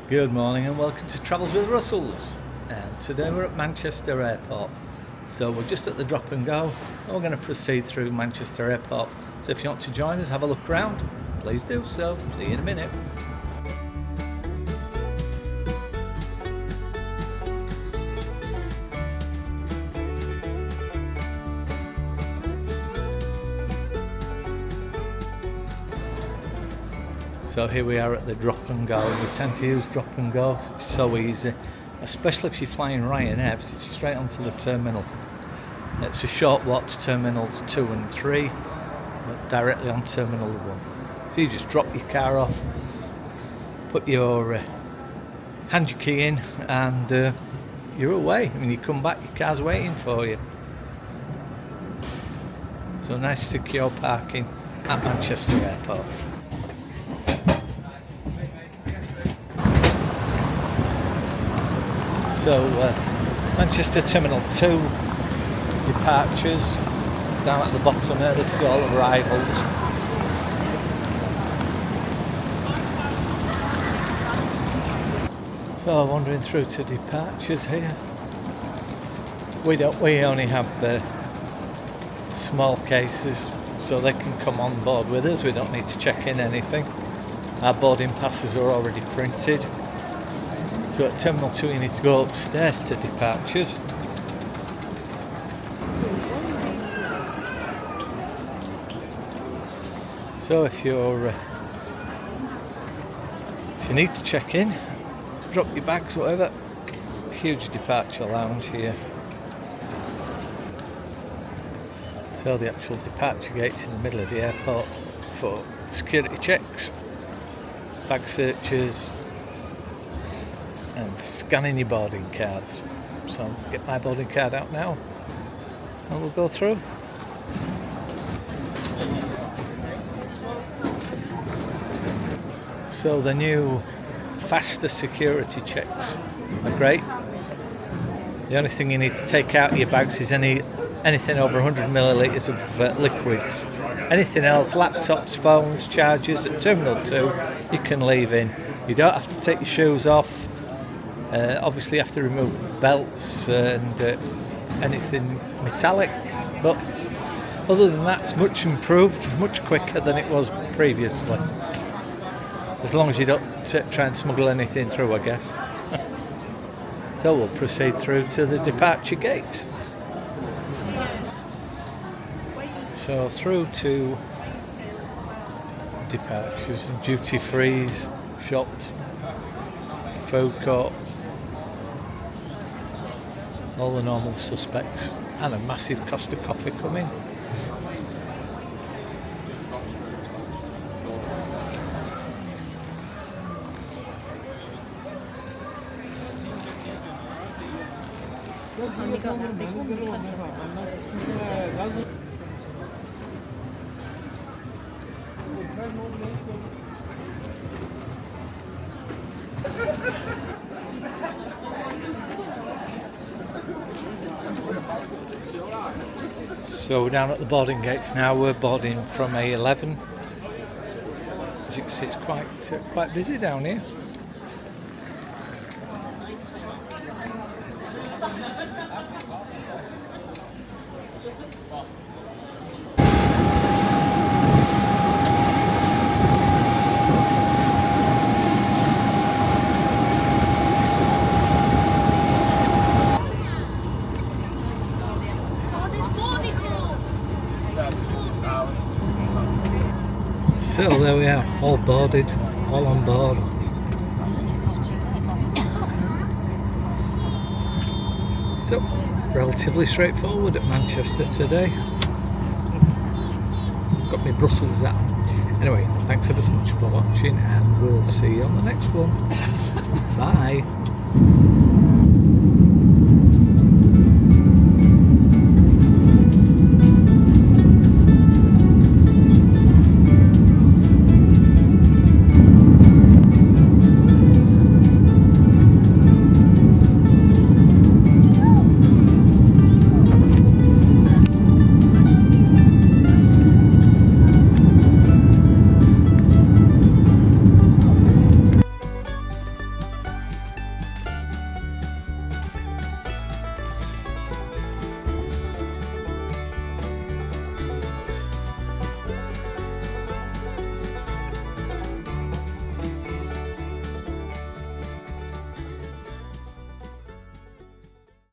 Good morning and welcome to Travels with Russells. And today we're at Manchester Airport. So we're just at the drop and go and we're going to proceed through Manchester Airport. So if you want to join us, have a look around, please do so. See you in a minute. So here we are at the drop and go. We tend to use drop and go, it's so easy, especially if you're flying Ryanair, because it's straight onto the terminal. It's a short walk to terminals 2 and 3, but directly on terminal 1. So you just drop your car off, put your hand your key in, and you're away. When you come back, your car's waiting for you. So nice secure parking at Manchester Airport. So Manchester Terminal 2 departures down at the bottom there. This is all arrivals. So wandering through to departures here. We only have small cases, so they can come on board with us. We don't need to check in anything. Our boarding passes are already printed. So at Terminal 2 you need to go upstairs to departures. So if you need to check in, drop your bags, whatever. Huge departure lounge here. So the actual departure gate's in the middle of the airport for security checks, bag searches, and scanning your boarding cards. So I'll get my boarding card out now and we'll go through. So the new faster security checks are great. The only thing you need to take out of your bags is anything over 100 millilitres of liquids. Anything else, laptops, phones, chargers, at Terminal 2 you can leave in. You don't have to take your shoes off. Obviously you have to remove belts and anything metallic, but other than that it's much improved, much quicker than it was previously. As long as you don't try and smuggle anything through, I guess. So we'll proceed through to the departure gate. So through to departures, duty frees, shops, food court, all the normal suspects, and a massive Costa coffee coming. So we're down at the boarding gates now. We're boarding from A11. As you can see, it's quite busy down here. So there we are, all boarded, all on board. So, relatively straightforward at Manchester today. Got my Brussels hat. Anyway, thanks ever so much for watching and we'll see you on the next one. Bye.